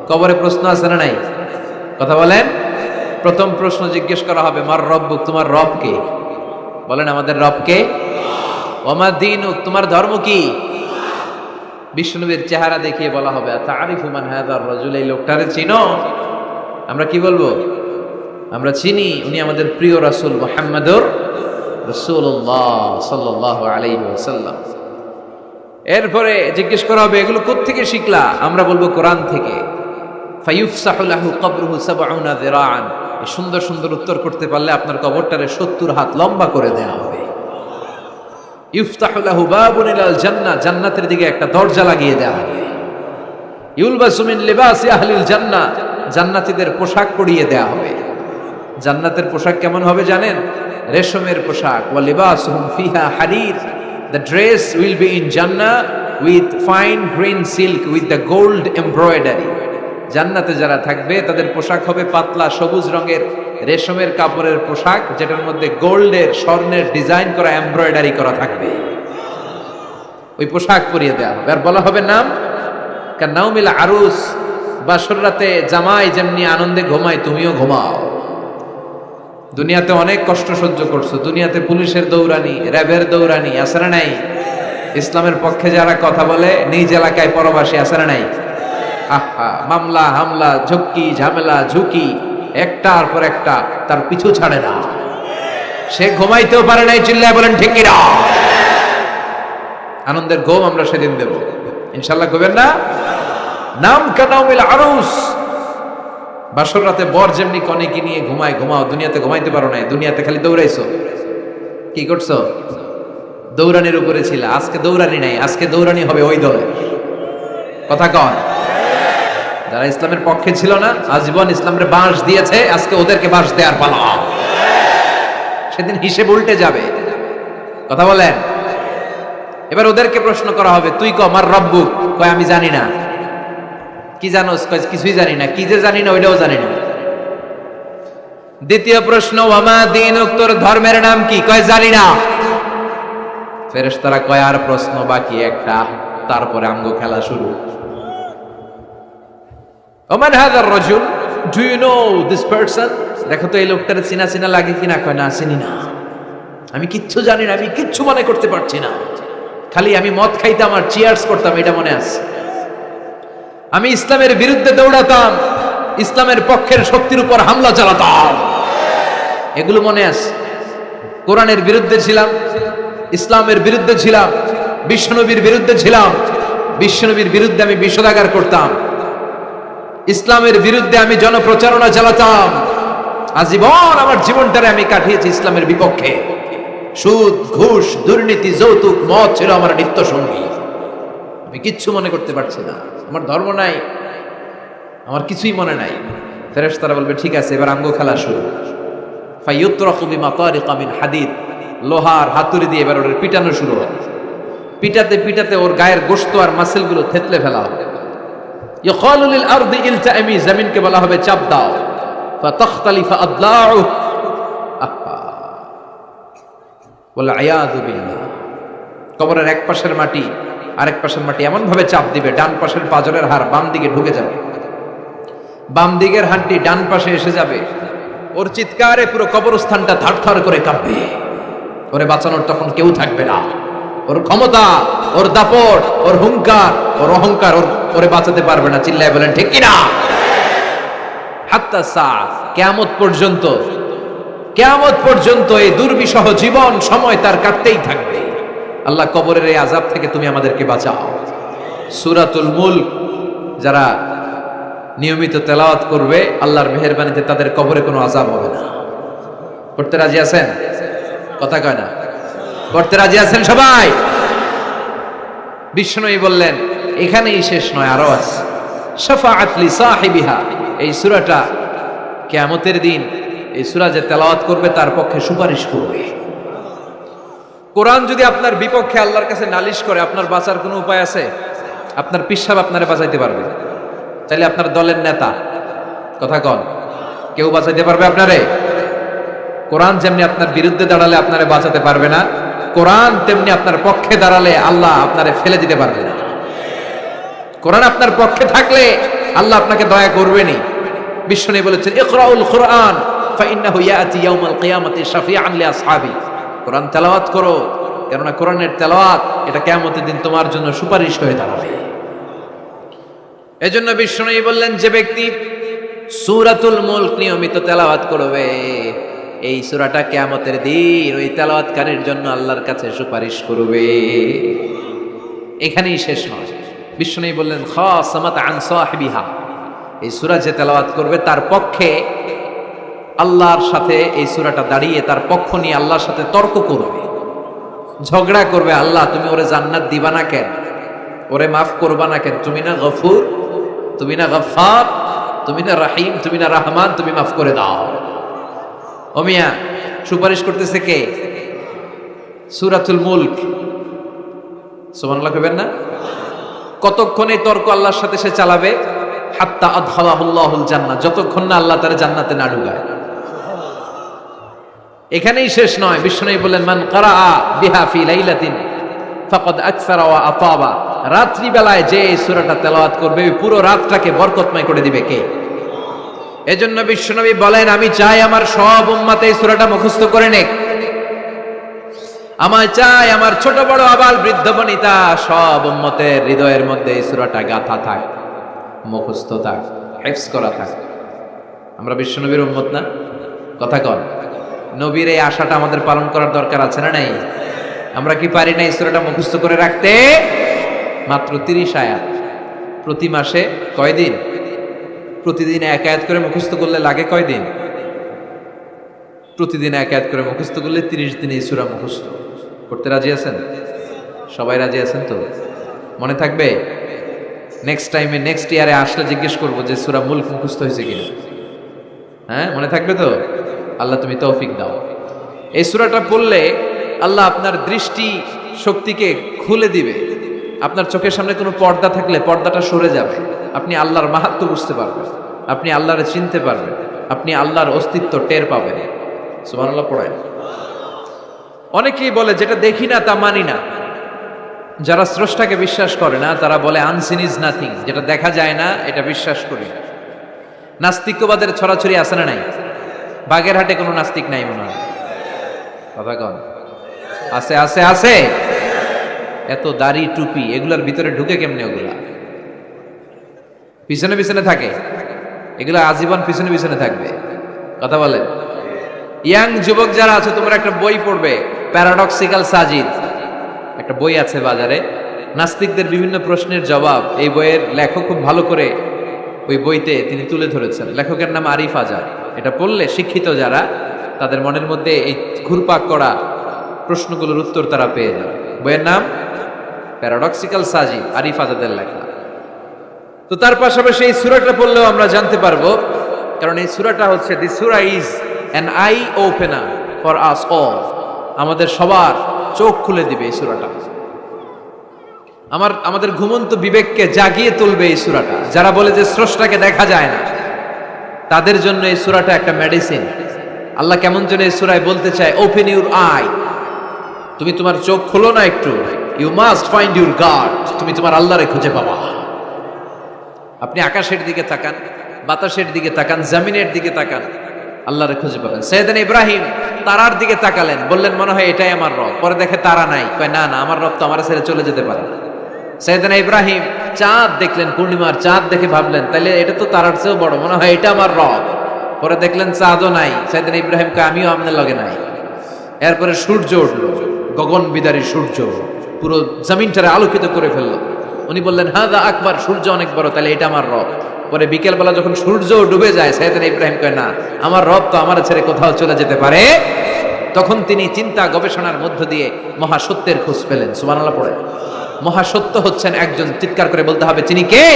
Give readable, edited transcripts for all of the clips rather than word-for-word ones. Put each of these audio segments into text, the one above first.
কবরে প্রশ্ন আছে না নাই? কথা বলেন। প্রথম প্রশ্ন জিজ্ঞেস করা হবে, মার রব্বুক, তোমার রব কে? বলেন, আমাদের রব কে? ওমা দীনুক, তোমার ধর্ম কি? বিশ্বনবীর চেহারা দেখিয়ে বলা হবে, তারিফু মান হাযার রাজুল, এই লোকটারে চিনো? আমরা কি বলবো? আমরা চিনি, উনি আমাদের প্রিয় রাসূল মুহাম্মদুর রাসূলুল্লাহ সাল্লাল্লাহু আলাইহি ওয়াসাল্লাম। এরপরে জিজ্ঞেস করা হবে, এগুলো কোত্থেকে শিখলা? আমরা বলবো কোরআন থেকে। ফায়ুফসাহু লাহু কবরুহু ৭০ যিরাআন, এই সুন্দর সুন্দর উত্তর করতে পারলে আপনার কবরটারে ৭০ হাত লম্বা করে দেয়া হবে। ইফতাহু লাহু বাবুন ইলাল জান্নাহ, জান্নাতের দিকে একটা দরজা লাগিয়ে দেয়া হবে। ইউলবাসু মিন লিবাসি আহলিল জান্নাহ, জান্নাতীদের পোশাক পরিয়ে দেয়া হবে। জান্নাতের পোশাক কেমন হবে জানেন? রেশমের পোশাক। ওয়া লিবাসুহুম ফিহা হারির, the dress will be in Jannah with fine green silk with the gold embroidery. জান্নাতে যারা থাকবে তাদের পোশাক হবে পাতলা সবুজ রঙের রেশমের কাপড়ের পোশাক, যেটার মধ্যে গোল্ডের, স্বর্ণের ডিজাইন করা, এমব্রয়ডারি করা থাকবে। ওই পোশাক পরিয়ে দেওয়া হবে। আর বলা হবে নাম কান্নাউমিল আরুস, বাসর রাতে জামাই যেমনি আনন্দে ঘুমায় তুমিও ঘুমাও। দুনিয়াতে অনেক কষ্ট সহ্য করছো, দুনিয়াতে পুলিশের দৌড়ানি, র্যাবের দৌড়ানি, আছে না নাই? ইসলামের পক্ষে যারা কথা বলে নিজ এলাকায় পরবাসী, আছে না নাই? আহা, মামলা হামলা, ঝক্কি ঝামেলা ঝুঁকি একটার পর একটা, তার পিছু ছাড়ে না। সে ঘুমাইতেও পারে নাই, চিল্লায় বলেন ঠিক কিনা? আনন্দের ঘুম আমরা সেদিন দেব ইনশাআল্লাহ, ঘুমেন না? নাম কানাউমিল আরুস, বাসর রাতে বর যেমনি কনেকে নিয়ে ঘুমায় ঘুমাও। দুনিয়াতে ঘুমাইতে পারো নাই, দুনিয়াতে খালি দৌড়াইছো। কি করছো? দৌড়ানির উপরে ছিল। আজকে দৌড়ানি নাই, আজকে দৌড়ানি হবে ওই দলে। কথা কন। যারা ইসলামের পক্ষে ছিল না, আজীবন ইসলামের বাঁশ দিয়েছে, আজকে ওদেরকে বাঁশ দেওয়ার পালা। সেদিন হিসেব উল্টে যাবে। কথা বলেন। এবার ওদেরকে প্রশ্ন করা হবে, তুই ক মার রব্বুক, কয় আমি জানি না। কি জানোস? কয় কিছুই জানি না। কি যে জানি না ওইটাও জানি না। দ্বিতীয় প্রশ্ন, ওয়ামা দীনুক, তোর ধর্মের নাম কি? কয় জানি না। ফেরেশতারা কয় আর প্রশ্ন বাকি একটা, তারপরে আমগো খেলা শুরু। ওমান হাযার রাজুল, do you know this person? দেখো তো এই লোকটার চিনা চিনা লাগে কিনা। কয় না, চিনি না, আমি কিচ্ছু জানি না, আমি কিচ্ছু মনে করতে পারছি না। খালি আমি মদ খাইতাম আর চিয়ার্স করতাম, এটা মনে আছে। আমি ইসলামের বিরুদ্ধে দৌড়াতাম, ইসলামের পক্ষের শক্তির উপর হামলা চালাতাম, এগুলো মনে আছে। কোরআনের বিরুদ্ধে ছিলাম, ইসলামের বিরুদ্ধে ছিলাম, বিশ্বনবীর বিরুদ্ধে ছিলাম। বিশ্বনবীর বিরুদ্ধে আমি বিষোদাগার করতাম, ইসলামের বিরুদ্ধে আমি জনপ্রচারণা চালাতাম। আজীবন আমার জীবনটারে আমি কাটিয়েছি ইসলামের বিপক্ষে। সুদ, ঘুষ, দুর্নীতি, যৌতুক, মদ ছিল আমার নিত্য সঙ্গী। আমি কিচ্ছু মনে করতে পারছি না, আমার ধর্ম নাই, আমার কিছুই মনে নাই। ফেরেশতারা বলবে ঠিক আছে, এবার আঙ্গ খেলা শুরু। ফায়ুতরাকু বিমাতারিকা মিন হাদিদ, লোহার হাতুড়ি দিয়ে এবার ওর পিটানো শুরু হবে। পিটাতে পিটাতে ওর গায়ের গোশত আর মাসেলগুলো থেতলে ফেলা হবে। ইয়াকালু লিল আরদি ইলতাইমি, জমিনকে বলা হবে চাপ দাও। ফাতাখতালিফু আদলাউ, ওয়াল আয়াযু বিল্লাহ। কবরের এক পাশের মাটি আরেক পাশের মাটি এমন ভাবে চাপ দিবে, ডান পাশের পাজরের হাড় বাম দিকে ঢুকে যাবে, বাম দিকের হাড়টি ডান পাশে এসে যাবে। ওর চিৎকারে পুরো কবরস্থানটা থারথার করে কাঁপবে। ওরে বাঁচানোর তখন কেউ থাকবে না। ওর ক্ষমতা, ওর দাপট, ওর হুঙ্কার, ওর অহংকার ওরে বাঁচাতে পারবে না। চিল্লায় বলেন ঠিক কিনা? হাত্তা সাআত, কিয়ামত পর্যন্ত, কিয়ামত পর্যন্ত এই দুর্বিষহ জীবন সময় তার কাটতেই থাকবে। আল্লাহ কবরের এই আযাব থেকে তুমি আমাদেরকে বাঁচাও। সূরাতুল মুলক যারা নিয়মিত তেলাওয়াত করবে, আল্লাহর মেহেরবানিতে তাদের কবরে কোনো আযাব হবে না। পড়তে রাজি আছেন? কথা কয় না। পড়তে রাজি আছেন সবাই? বিষ্ণুই বললেন এখানেই শেষ নয়, আরো আছে। শাফাআত লি সাহিবিহা, এই সূরাটা কিয়ামতের দিন এই সূরা যে তেলাওয়াত করবে তার পক্ষে সুপারিশ করবে। কোরআন যদি আপনার বিপক্ষে আল্লাহর কাছে নালিশ করে, আপনার বাঁচার কোনো উপায় আছে? আপনার পিসাব আপনারে বাঁচাইতে পারবে? তাইলে আপনার দলের নেতা, কথা কন, কেউ বাঁচাইতে পারবে আপনারে? কোরআন যেমনি আপনার বিরুদ্ধে দাঁড়ালে আপনারে বাঁচাতে পারবে না, কোরআন তেমনি আপনার পক্ষে দাঁড়ালে আল্লাহ আপনারে ফেলে দিতে পারবে না। কোরআন আপনার পক্ষে থাকলে আল্লাহ আপনাকে দয়া করবেনই। বিশ্বনবী বলেছেন ইকরাউল কুরআন ফাইন্নাহু ইয়াতি ইয়াউমাল কিয়ামাতি শাফিআন লিআসহাবি। কোরআন তেলাওয়াত করো, কেননা কোরআনের তেলাওয়াত এটা কিয়ামতের দিন তোমার জন্য সুপারিশ হয়ে দাঁড়াবে। এজন্য বিশ্বনবী বললেন যে ব্যক্তি সূরাতুল মুলক নিয়মিত তেলাওয়াত করবে, এই সূরাটা কিয়ামতের দিন ওই তেলাওয়াতকারীর জন্য আল্লাহর কাছে সুপারিশ করবে। এখানেই শেষ নয়, বিশ্বনবী বললেন খাসামাত আন সাহিবিহা, এই সূরা যে তেলাওয়াত করবে তার পক্ষে আল্লাহর সাথে এই সূরাটা দাঁড়িয়ে তার পক্ষ নিয়ে আল্লাহর সাথে তর্ক করবে, ঝগড়া করবে। আল্লাহ তুমি ওরে জান্নাত দিবা না কেন, ওরে মাফ করবা না কেন, তুমি না গফুর, তুমি না গফফার, তুমি না রাহিম, তুমি না রহমান, তুমি মাফ করে দাও। ও মিয়া, সুপারিশ করতেছে কে? সূরাতুল মুলক। সুবহানাল্লাহ কইবেন না? কতক্ষণ এই তর্ক আল্লাহর সাথে সে চালাবে? হাত্তা আদখালাহুল্লাহুল জান্নাহ, যতক্ষণ না আল্লাহ তার জান্নাতে না ঢুকায়। এখানেই শেষ নয়, বিশ্বনবী বললেন মান কারাআ বিহা ফি লাইলাতিন ফাকাদ আকসারা ওয়া আতাবা, রাত্রি বেলায় যে এই সূরাটা তেলাওয়াত করবে ওই পুরো রাতটাকে বরকতময় করে দিবে কে? এজন্য বিশ্বনবী বলেন আমি চাই আমার সব উম্মত এই সূরাটা মুখস্থ করে নেক। আমার চাই আমার ছোট বড় আবাল বৃদ্ধ বনিতা সব উম্মতের হৃদয়ের মধ্যে এই সূরাটা গাঁথা থাক, মুখস্থ থাক, হিফজ করা থাক। আমরা বিশ্বনবীর উম্মত না? কথা কন। নবীর এই আশাটা আমাদের পালন করার দরকার আছে না নাই? আমরা কি পারি না এই সূরাটা মুখস্থ করে রাখতে? মাত্র 30 আয়াত, প্রতি মাসে কয়দিন? প্রতিদিন এক আয়াত করে মুখস্থ করলে লাগে কয়দিন? প্রতিদিন এক আয়াত করে মুখস্থ করলে 30 দিনে এই সূরা মুখস্থ করতে রাজি আছেন? সবাই রাজি আছেন তো? মনে থাকবে? নেক্সট টাইমে নেক্সট ইয়ারে আসলে জিজ্ঞেস করবো যে সূরা মুলক মুখস্থ হয়েছে কিনা। হ্যাঁ, মনে থাকবে তো? আল্লাহ তুমি তৌফিক দাও। এই সূরাটা পড়লে আল্লাহ আপনার দৃষ্টি শক্তিকে খুলে দিবে। আপনার চোখের সামনে কোনো পর্দা থাকলে পর্দাটা সরে যাবে, আপনি আল্লাহর মাহাত্ম্য বুঝতে পারবেন, আপনি আল্লাহরে চিনতে পারবেন, আপনি আল্লাহর অস্তিত্ব টের পাবেন। সুবহানাল্লাহ পড়েন। অনেকেই বলে যেটা দেখি না তা মানি না। যারা স্রষ্টাকে বিশ্বাস করে না তারা বলে আনসিন ইজ নাথিং, যেটা দেখা যায় না এটা বিশ্বাস করি না। নাস্তিকবাদের ছড়াছড়ি আছে না নাই? বাগেরহাটে কোনো নাস্তিক নাই মনে হয়? কথা কন। আছে আছে আছে। এত দাড়ি টুপি এগুলার ভিতরে ঢুকে কেমনে? ওগুলা পিছনে পিছনে থাকে, এগুলা আজীবন পিছনে পিছনে থাকবে। কথা বলেন। ইয়াং যুবক যারা আছে তোমরা একটা বই পড়বে, প্যারাডক্সিক্যাল সাজিদ, একটা বই আছে বাজারে, নাস্তিকদের বিভিন্ন প্রশ্নের জবাব। এই বইয়ের লেখক খুব ভালো করে ওই বইতে তিনি তুলে ধরেছেন। লেখকের নাম আরিফ আজাদ। এটা পড়লে শিক্ষিত যারা তাদের মনের মধ্যে এই ঘুরপাক করা প্রশ্নগুলোর উত্তর তারা পেয়ে যাবে। বইয়ের নাম প্যারাডক্সিক্যাল সাজিদ, আরিফ আজাদের লেখা। তো তার পাশাপাশি এই সূরাটা পড়লেও আমরা জানতে পারবো, কারণ এই সূরাটা হচ্ছে দি সূরা is an eye opener for us all, আমাদের সবার চোখ খুলে দিবে এই সূরাটা। আমাদের ঘুমন্ত বিবেককে জাগিয়ে তুলবে এই সূরাটা। যারা বলে যে স্রষ্টাকে দেখা যায় না তাদের জন্য এই সূরাটা একটা মেডিসিন। আল্লাহ কেমন যেন এই সূরায় বলতে চায় ওপেন ইউর আই, তুমি তোমার চোখ খোলো না একটু, you must find your god, তুমি তোমার আল্লাহরে খুঁজে পাবা। আপনি আকাশের দিকে তাকান, বাতাসের দিকে তাকান, জমিনের দিকে তাকান, আল্লাহরে খুঁজে পাবেন। সাইয়েদনা ইব্রাহিম তারার দিকে তাকালেন, বললেন মনে হয় এটাই আমার রব। পরে দেখে তারা নাই, কয় না না, আমার রব তো আমার ছেড়ে চলে যেতে পারে। সাইয়েদনা ইব্রাহিম চাঁদ দেখলেন, পূর্ণিমার চাঁদ দেখে ভাবলেন তাহলে এটা তো তারার চেয়েও বড়, মনে হয় এটা আমার রব। পরে দেখলেন চাঁদও নাই, সাইয়েদনা ইব্রাহিম কয় আমিও আপনার লগে নাই। এরপরে সূর্য উঠলো, গগন বিদারী সূর্য পুরো জমিনটারে আলোকিত করে ফেললো। উনি বললেন হাদা আকবার, সূর্য অনেক বড়, তাহলে এটা আমার রব। পরে বিকেলবেলা যখন সূর্য ডুবে যায়, সাইয়েদনা ইব্রাহিম কয় না, আমার রব তো আমার ছেড়ে কোথাও চলে যেতে পারে। তখন তিনি চিন্তা গবেষণার মধ্য দিয়ে মহাসত্যের খোঁজ পেলেন। সুবহানাল্লাহ পড়ে। মহাসত্য হচ্ছেন একজন, চিৎকার করে বলতে হবে তিনি কে?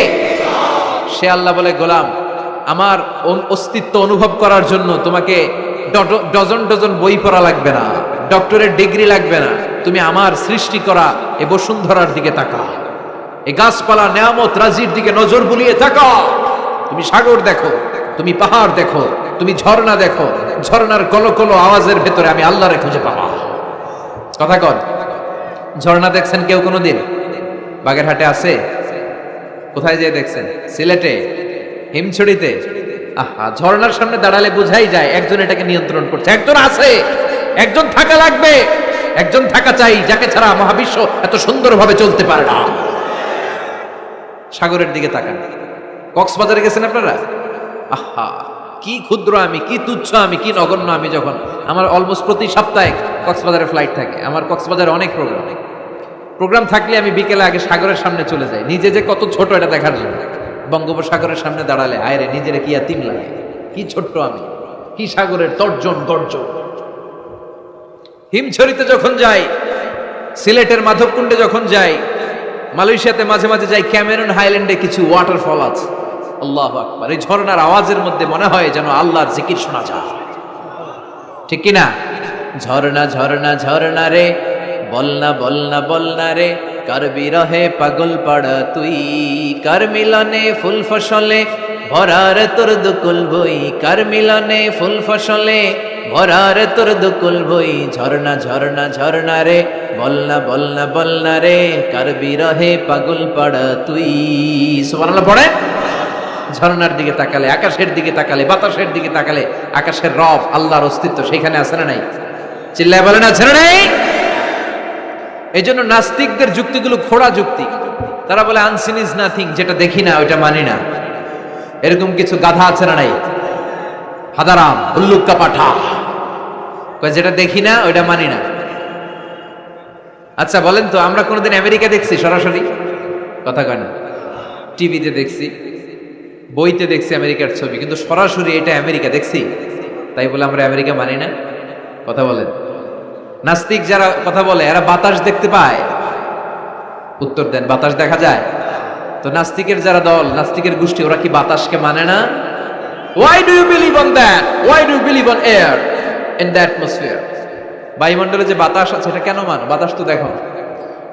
সে আল্লাহ বলে গোলাম, আমার অস্তিত্ব অনুভব করার জন্য তোমাকে ডজন ডজন বই পড়া লাগবে না, ডক্টরের ডিগ্রি লাগবে না, তুমি আমার সৃষ্টি করা এই বসুন্ধরার দিকে তাকাও, এই গাছপালা নেয়ামত রাজির দিকে নজর বুলিয়ে তাকাও। তুমি সাগর দেখো, তুমি পাহাড় দেখো, তুমি ঝর্ণা দেখো, ঝর্ণার কলকলো আওয়াজের ভেতরে আমি আল্লাহরে খুঁজে পাবো। কথা কন। ঝর্ণা দেখছেন কেউ কোনোদিন? বাগেরহাটে আছে? কোথায় যেয়ে দেখছেন? সিলেটে, হিমছড়িতে। আহা, ঝর্ণার সামনে দাঁড়ালে বোঝাই যায় একজন এটাকে নিয়ন্ত্রণ করছে। একজন আছে, একজন থাকা লাগবে, একজন থাকা চাই, যাকে ছাড়া মহাবিশ্ব এত সুন্দরভাবে চলতে পারে না। সাগরের দিকে তাকান। কক্সবাজারে গেছেন আপনারা? আহা, কি ক্ষুদ্র আমি, কি তুচ্ছ আমি, কি নগণ্য আমি। যখন আমার অলমোস্ট প্রতি সপ্তাহে কক্সবাজারে ফ্লাইট থাকে, আমার কক্সবাজারে অনেক প্রোগ্রাম থাকলে আমি বিকেলে আগে সাগরের সামনে চলে যাই, নিজে যে কত ছোট এটা দেখার জন্য। বঙ্গোপসাগরের সামনে দাঁড়ালে আয়রে নিজের কি এতিম লাগে, কি ছোট্ট আমি, কি সাগরের তর্জন গর্জন। হিমছড়িতে যখন যাই, সিলেটের মাধবকুণ্ডে যখন যাই, মালয়েশিয়াতে মাঝে মাঝে যাই, ক্যামেরন হাইল্যান্ডে কিছু ওয়াটারফল আছে। আল্লাহু আকবার, এই ঝর্ণার আওয়াজের মধ্যে মনে হয় যেন আল্লাহর জিকির শোনা যায়, ঠিক কিনা? ঝর্ণা ঝর্ণা ঝর্ণা রে, বলনা বলনা বলনা রে, কার বিরহে পাগল পাড়া তুই, কার মিলনে ফুল ফসলে ভরার তোর দুকুল বই, কার মিলনে ফুল ফসলে ভরার তোর দুকুল বই। ঝর্ণা ঝর্ণা ঝর্ণা রে, বলনা বলনা বলনা রে, কার বিরহে পাগল পাড়া তুই। সুবহানাল্লাহ পড়ে। ঝর্ণার দিকে তাকালে, আকাশের দিকে তাকালে, বাতাসের দিকে তাকালে আকাশের রব আল্লাহর অস্তিত্ব সেখানে আছে না নাই? চিল্লায় বলেন আছে না নাই? এই জন্য নাস্তিকদের যুক্তিগুলো খোড়া যুক্তি। তারা বলে আনসিন ইজ নাথিং, যেটা দেখি না ওইটা মানি না। এরকম কিছু গাধা আছে না নাই? হাদারাম, উল্লুক্কা পাঠা, যেটা দেখি না ওইটা মানি না। আচ্ছা বলেন তো, আমরা কোনোদিন আমেরিকা দেখছি সরাসরি? কথা কয় না। টিভিতে দেখছি, বইতে দেখছি আমেরিকার ছবি, কিন্তু সরাসরি এটা আমেরিকা দেখছি? তাই বলে আমরা আমেরিকা মানি না? কথা বলেন। নাস্তিক যারা কথা বলে এরা বাতাস দেখতে পায়? উত্তর দেন, বাতাস দেখা যায়? তো নাস্তিকের যারা দল, নাস্তিকের গোষ্ঠী, ওরা কি বাতাসকে মানে না? Why do you believe on that? Why do you believe on air in the atmosphere? বায়ুমণ্ডলে যে বাতাস আছে এটা কেন মানো? বাতাস তো দেখো।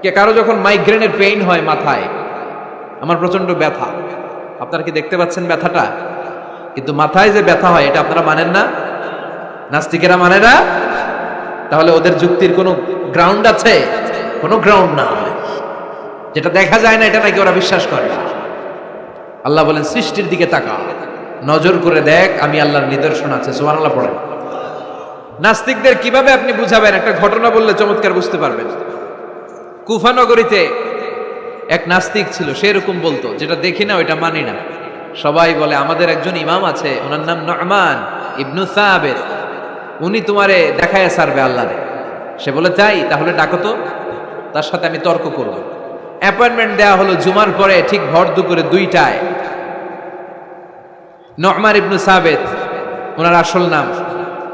কে কারো যখন মাইগ্রেনের পেইন হয় মাথায়, আমার প্রচন্ড ব্যথা, আপনারা কি দেখতে পাচ্ছেন ব্যথাটা? কিন্তু মাথায় যে ব্যথা হয় এটা আপনারা মানেন না, নাস্তিকেরা মানে না। তাহলে ওদের যুক্তির কোনো গ্রাউন্ড আছে? কোনো গ্রাউন্ড না। যেটা দেখা যায় না এটা নাকি ওরা বিশ্বাস করে। আল্লাহ বলেন সৃষ্টির দিকে তাকা, নজর করে দেখ, আমি আল্লাহর নিদর্শন আছে। সুবহানাল্লাহ পড়েন। নাস্তিকদের কিভাবে আপনি বুঝাবেন? একটা ঘটনা বললে চমৎকার বুঝতে পারবেন। কুফা নগরীতে এক নাস্তিক ছিল, সে এরকম বলতো, যেটা দেখি না ওইটা মানি না। সবাই বলে আমাদের একজন ইমাম আছে, ওনার নাম নু'মান ইবনু সাবিত, উনি তোমারে দেখায় সারবে আল্লাহরে। সে বলে তাই, তাহলে ডাকো তো, তার সাথে আমি তর্ক করব। অ্যাপয়েন্টমেন্ট দেওয়া হলো জুমার পরে ঠিক ভর দুপুরে 2টায়। নু'মান ইবনু সাবিত ওনার আসল নাম,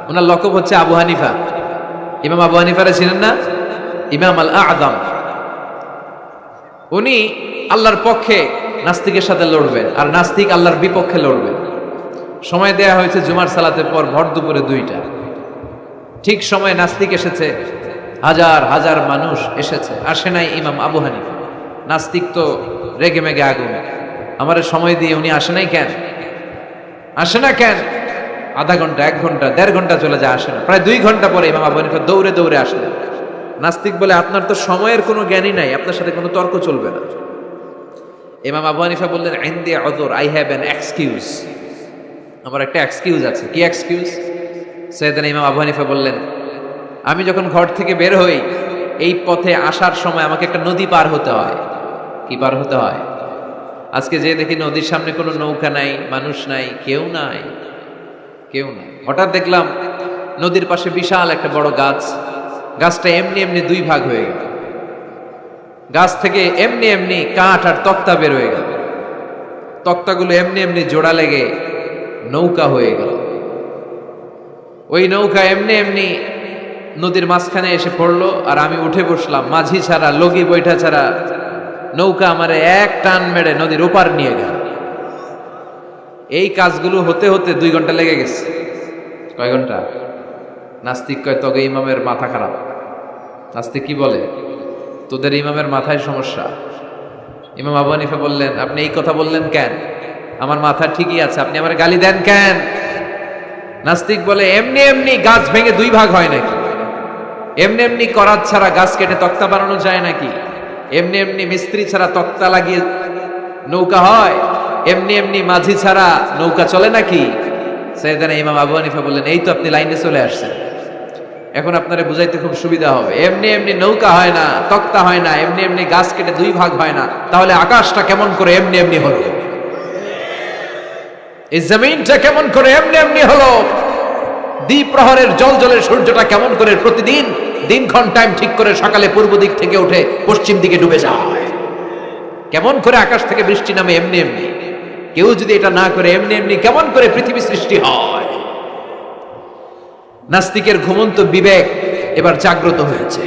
ওনার লকব হচ্ছে আবু হানিফা। ইমাম আবু হানিফারে চিনেন না? ইমাম আল আযম। উনি আল্লাহর পক্ষে নাস্তিকের সাথে লড়বেন, আর নাস্তিক আল্লাহর বিপক্ষে লড়বেন। সময় দেয়া হয়েছে জুমার সালাতের পর ভর দুপুরে 2টা। ঠিক সময় নাস্তিক এসেছে, হাজার হাজার মানুষ এসেছে, আসে নাই ইমাম আবু হানিফা। নাস্তিক তো রেগে মেগে আগুন, আমার সময় দিয়ে উনি আসে নাই কেন? আসে না কেন? আধা ঘন্টা, 1 ঘন্টা, 1.5 ঘন্টা চলে যায়, আসে না। প্রায় 2 ঘন্টা পরে ইমাম আবু হানিফা দৌড়ে দৌড়ে আসলেন। নাস্তিক বলে আপনার তো সময়ের কোনো জ্ঞানই নাই, আপনার সাথে কোনো তর্ক চলবে না। ইমাম আবু হানিফা বললেন ইনদি উযর, আই হ্যাভ অ্যান এক্সকিউজ, আমার একটা এক্সকিউজ আছে। কি এক্সকিউজ? সাইয়েদনা ইমাম আবু হানিফা বললেন, আমি যখন ঘর থেকে বের হই, এই পথে আসার সময় আমাকে একটা নদী পার হতে হয়। কি পার হতে হয়? আজকে যে দেখি নদীর সামনে কোনো নৌকা নাই, মানুষ নাই, কেউ নাই, কেউ নাই। হঠাৎ দেখলাম নদীর পাশে বিশাল একটা বড় গাছ, গাছটা এমনি এমনি 2 ভাগ হয়ে গেল। গাছ থেকে এমনি এমনি কাঠ আর তক্তা বের হয়ে গেল। তক্তাগুলো এমনি এমনি জোড়া লেগে নৌকা হয়ে গেল। ওই নৌকা এমনি এমনি নদীর মাঝখানে এসে পড়লো, আর আমি উঠে বসলাম। মাঝি ছাড়া, লগি বৈঠা ছাড়া নৌকা আমারে এক টান মেরে নদীর ওপার নিয়ে গেল। এই কাজগুলো হতে হতে 2 ঘন্টা লেগে গেছে। কয় ঘন্টা? নাস্তিক কয় তবে ইমামের মাথা খারাপ। নাস্তিক কি বলে? তোদের ইমামের মাথায় সমস্যা। ইমাম আবু হানিফা বললেন, আপনি এই কথা বললেন কেন? আমার মাথা ঠিকই আছে, আপনি আমার গালি দেন কেন? নাস্তিক বলে এমনি এমনি গাছ ভেঙে 2 ভাগ হয় নাকি? এমনি এমনি করাত ছাড়া গাছ কেটে তক্তা বানানো যায় নাকি? এমনি এমনি মিস্ত্রি ছাড়া তক্তা লাগিয়ে নৌকা হয়? এমনি এমনি মাঝি ছাড়া নৌকা চলে নাকি? সাইয়েদনা ইমাম আবু হানিফা বললেন, এই তো আপনি লাইনে চলে আসছেন, এখন আপনারে বুঝাইতে খুব সুবিধা হবে। এমনি এমনি নৌকা হয় না, তক্তা হয় না, এমনি এমনি গাছ কেটে দুই ভাগ হয় না, তাহলে আকাশটা কেমন করে এমনি এমনি হলো? এই জমিনটা কেমন করে এমনি এমনি হলো? দ্বিপ্রহরের জলজলের সূর্যটা কেমন করে প্রতিদিন দিনক্ষণ টাইম ঠিক করে সকালে পূর্ব দিক থেকে উঠে পশ্চিম দিকে ডুবে যায়? কেমন করে আকাশ থেকে বৃষ্টি নামে এমনি এমনি? কেউ যদি এটা না করে এমনি এমনি কেমন করে পৃথিবী সৃষ্টি হয়? নাস্তিকের ঘুমন্ত বিবেক এবার জাগ্রত হয়েছে,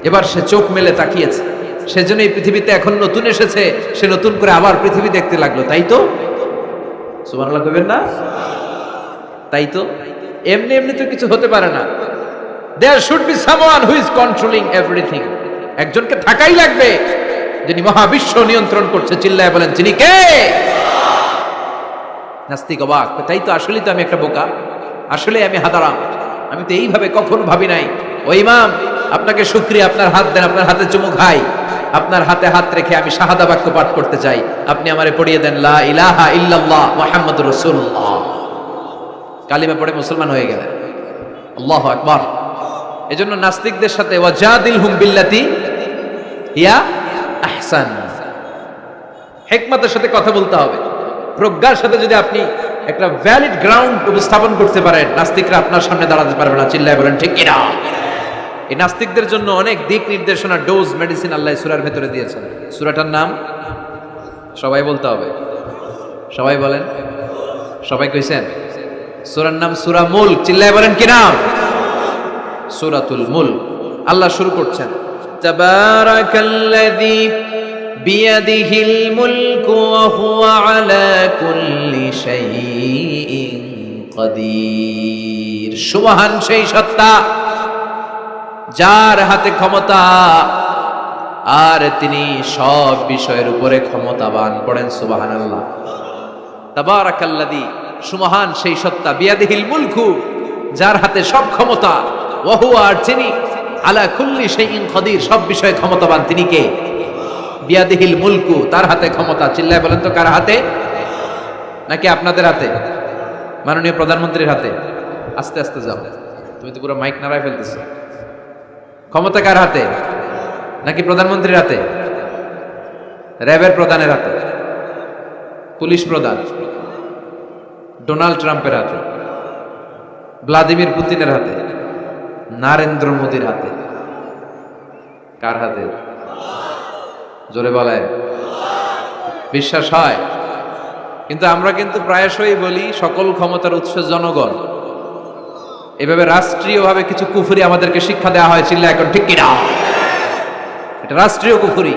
এবার সে চোখ মেলে তাকিয়েছে। সেজন্য এই পৃথিবীতে এখন নতুন এসেছে, সে নতুন করে আবার পৃথিবী দেখতে লাগলো। তাই তো সুবহানাল্লাহ কইবেন না? তাই তো এমনি এমনি তো কিছু হতে পারে না। There should be someone who is controlling everything. একজনকে থাকাই লাগবে যিনি মহাবিশ্ব নিয়ন্ত্রণ করছে। চিল্লায় বলেন, তিনি কে? নাস্তিক অবাক, তাই তো, আসলেই তো আমি একটা বোকা, আসলে আমি হাদারাম, আমি তো এইভাবে কখনো ভাবি নাই। ও ইমাম, আপনাকে শুকরিয়া, আপনার হাত দেন, আপনার হাতে চুমু খাই, আপনার হাতে হাত রেখে আমি শাহাদা বাক্য পাঠ করতে চাই, আপনি আমারে পড়িয়ে দেন লা ইলাহা ইল্লাল্লাহ মুহাম্মাদুর রাসূলুল্লাহ। কালিমা পড়ে মুসলমান হয়ে গেলেন। আল্লাহু আকবার। এজন্য নাস্তিকদের সাথে ওয়াজাদিলহুম বিল্লাতি হিয়া আহসান, হিকমতের সাথে কথা বলতে হবে। প্রজ্ঞার সাথে যদি আপনি একটা ভ্যালিড গ্রাউন্ড উপস্থাপন করতে পারেন, নাস্তিকরা আপনার সামনে দাঁড়াতে পারবে না। চিল্লায় বলেন ঠিক কিনা? এই নাস্তিকদের জন্য অনেক দিক নির্দেশনা, ডোজ, মেডিসিন আল্লাহ সূরার ভেতরে দিয়েছেন। সূরাটার নাম সবাই বলতে হবে। সবাই বলেন, সবাই কইছেন? সূরার নাম সূরা মুলক। চিল্লায় বলেন কি নাম? সূরাতুল মুলক। আল্লাহ শুরু করছেন, তাবারাকাল্লাযী বিয়াদিহিল মুলকু ওয়া হুয়া আলা কুল্লি শাইইন কাদির। সুবহান সেই সত্তা যার হাতে ক্ষমতা, আর তিনি সব বিষয়ের উপরে ক্ষমতাবান। পড়েন সুবহানাল্লাহ। তাবারাকাল্লাযী, সুবহান সেই সত্তা, বিয়াদিহিল মুলকু, যার হাতে সব ক্ষমতা, ওয়া হুয়া, আর তিনি, আলা কুল্লি শাইইন কাদির, সব বিষয়ে ক্ষমতাবান। তিনি কে? বিয়াদিহিল মুলকু, তার হাতে ক্ষমতা। চিল্লায় বলেন তো কার হাতে? নাকি আপনাদের হাতে? মাননীয় প্রধানমন্ত্রীর হাতে? আস্তে আস্তে যাও, তুমি তো পুরো মাইক নাড়ায় ফেলতেছো। ক্ষমতা কার হাতে? নাকি প্রধানমন্ত্রীর হাতে? র্যাবের প্রধানের হাতে? পুলিশ প্রধান ডোনাল্ড ট্রাম্পের হাতে? ভ্লাদিমির পুতিনের হাতে? নরেন্দ্র মোদীর হাতে? কার হাতে? জোরে বলেন। বিশ্বাস হয়? কিন্তু আমরা কিন্তু প্রায়শই বলি সকল ক্ষমতার উৎস জনগণ। এভাবে রাষ্ট্রীয়ভাবে কিছু কুফরি আমাদেরকে শিক্ষা দেওয়া হয়। চিল্লা এখন ঠিক কিনা? এটা রাষ্ট্রীয় কুফরি।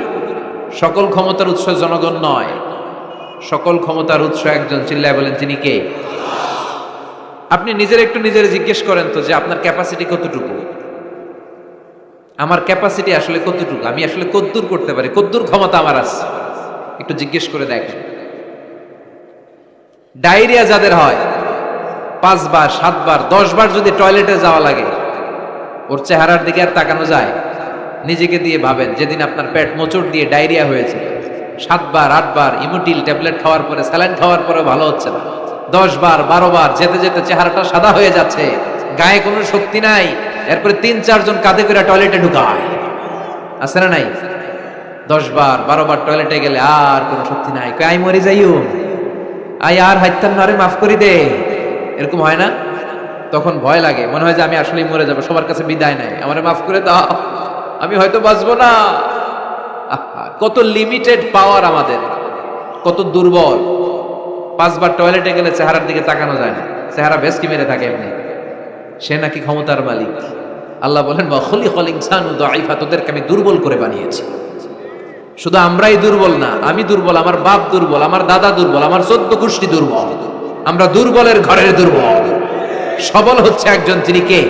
সকল ক্ষমতার উৎস জনগণ নয়, সকল ক্ষমতার উৎস একজন। চিল্লায় বলেন তিনি কে? আপনি নিজের একটু নিজের জিজ্ঞেস করেন তো যে আপনার ক্যাপাসিটি কতটুকু? আমার ক্যাপাসিটি আসলে কতটুকু? আমি আসলে কদ্দূর করতে পারি, কদ্দূর ক্ষমতা আমার আছে? একটু জিজ্ঞেস করে দেখেন। ডায়রিয়া যাদের হয়, 5 বার 7 বার 10 বার যদি টয়লেটে যাওয়া লাগে, ওর চেহারার দিকে আর তাকানো যায়? নিজেকে দিয়ে ভাবেন, যেদিন আপনার পেট মোচড় দিয়ে ডায়রিয়া হয়েছে, 7 বার 8 বার ইমোটিল ট্যাবলেট খাওয়ার পরে, স্যালাইন খাওয়ার পরে ভালো হচ্ছে না, 10 বার 12 বার যেতে যেতে চেহারাটা সাদা হয়ে যাচ্ছে, গায়ে কোনো শক্তি নাই, এরপরে 3-4 জন কাঁধে করে টয়লেটে ঢুকায়, আছে না নাই? 10 বার 12 বার টয়লেটে গেলে আর কোনো শক্তি নাই, কই আই মরে যাইও, আই আর হাইতাম না রে, মাফ করি দে, এরকম হয় না? তখন ভয় লাগে, মনে হয় যে আমি আসলেই মরে যাবো, সবার কাছে বিদায় নাই, আমারে মাফ করে দাও, আমি হয়তো বাঁচবো না। কত লিমিটেড পাওয়ার আমাদের, কত দুর্বল। 5 বার টয়লেটে গেলে চেহারার দিকে তাকানো যায় না, চেহারা ভেস্কি মেরে থাকে এমনি। সে নাকি ক্ষমতার মালিক। আল্লাহ বলেন ওয়াখলিকাল ইনসানু দাঈফা, তোদেরকে আমি দুর্বল করে বানিয়েছি। শুধু আমরাই দুর্বল না, আমি দুর্বল, আমার বাপ দুর্বল, আমার দাদা দুর্বল, আমার 14 গোষ্ঠী দুর্বল। আমরা দুর্বলের ঘরের দুর্বল। সবল হচ্ছে একজন, তিনি কে?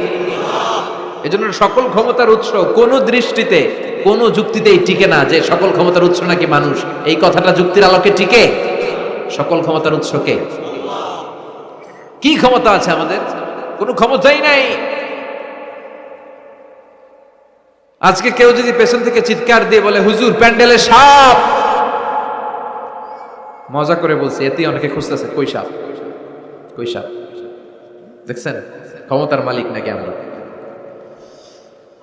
এজন্য সকল ক্ষমতার উৎস কোন দৃষ্টিতে, কোন যুক্তিতেই টিকে না যে সকল ক্ষমতার উৎস নাকি মানুষ। এই কথাটা যুক্তির আলোকে টিকে? সকল ক্ষমতার উৎস কে? কি ক্ষমতা আছে আমাদের? কোনো ক্ষমতাই নাই। আজকে কেউ যদি পেছন থেকে চিৎকার দিয়ে বলে হুজুর প্যান্ডেলে সাপ, মজা করে বলছি, এতেই অনেকে খুঁজতেছে কই সাপ, কই সাপ। দেখছেন ক্ষমতার মালিক নাকি আমরা।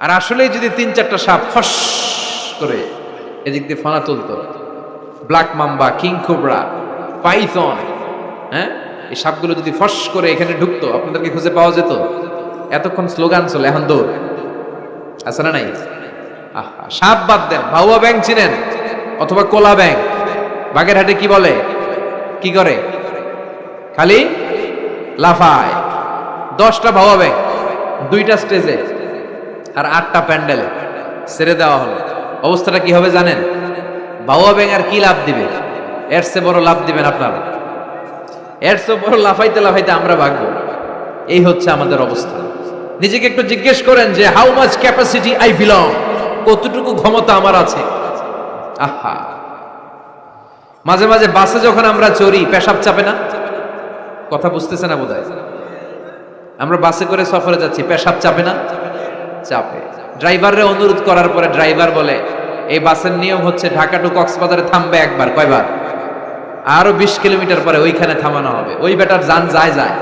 আর আসলেই যদি 3-4টা সাপ ফস করে এদিক দিয়ে ফানা তুলতো, black mamba, king cobra, python, হ্যাঁ, এই সাপগুলো যদি ফস করে এখানে ঢুকতো, আপনাদেরকে খুঁজে পাওয়া যেত? এতক্ষণ স্লোগান চলে, এখন দৌড়। আছে না নাই? আহা, সাপ বাদ দেন, ভাউয়া ব্যাং চিনেন অথবা কোলা ব্যাং? বাগেরহাটে কি বলে, কি করে? খালি লাফায়। 10টা ভাউয়া ব্যাং 2টা স্টেজে আর 8টা প্যান্ডেলে ছেড়ে দেওয়া হলো, অবস্থাটা কি হবে জানেন? ভাউয়া ব্যাং আর কি লাভ দিবে? এর চেয়ে বড় লাভ দিবেন আপনারা? এর চেয়ে বড় লাফাইতে লাফাইতে আমরা ভাগবো। এই হচ্ছে আমাদের অবস্থা। নিজেকে একটু জিজ্ঞেস করেন যে how much capacity I belong, কতটুকু ক্ষমতা আমার আছে। আহা, মাঝে মাঝে বাসে যখন আমরা চড়ি পেশাব চাপে না? কথা বুঝতেছে না বোধহয়। আমরা বাসে করে সফরে যাচ্ছি, পেশাব চাপে না? চাপে। ড্রাইভাররে অনুরোধ করার পরে ড্রাইভার বলে এই বাসের নিয়ম হচ্ছে ঢাকা টু কক্সবাজারে থামবে একবার, কয়বার? আরো 20 কিলোমিটার পরে ওইখানে থামানো হবে। ওই বেটার যান যায়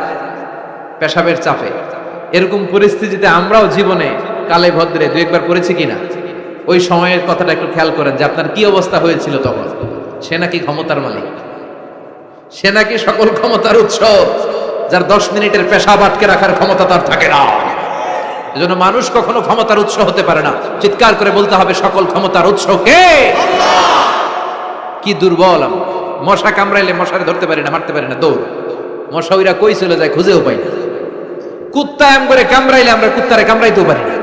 পেশাবের চাপে। এরকম পরিস্থিতিতে আমরাও জীবনে কালে ভদ্রে 2-1বার পড়েছি কিনা? ওই সময়ের কথাটা একটু খেয়াল করেন যে আপনার কি অবস্থা হয়েছিল তখন। সে নাকি ক্ষমতার মালিক, সে নাকি সকল ক্ষমতার উৎস, যার 10 মিনিটের পেশাব আটকে রাখার ক্ষমতা তার থাকে না। এজন্য মানুষ কখনো ক্ষমতার উৎস হতে পারে না। চিৎকার করে বলতে হবে সকল ক্ষমতার উৎস কে? কি দুর্বল! মশা কামড়াইলে মশারে ধরতে পারি না, মারতে পারি না, দৌড়। মশা ওইরা কই চলে যায় খুঁজেও পাই না। কুত্তা এম করে কামড়াইলে আমরা কুত্তারে কামড়াইতেও পারি না।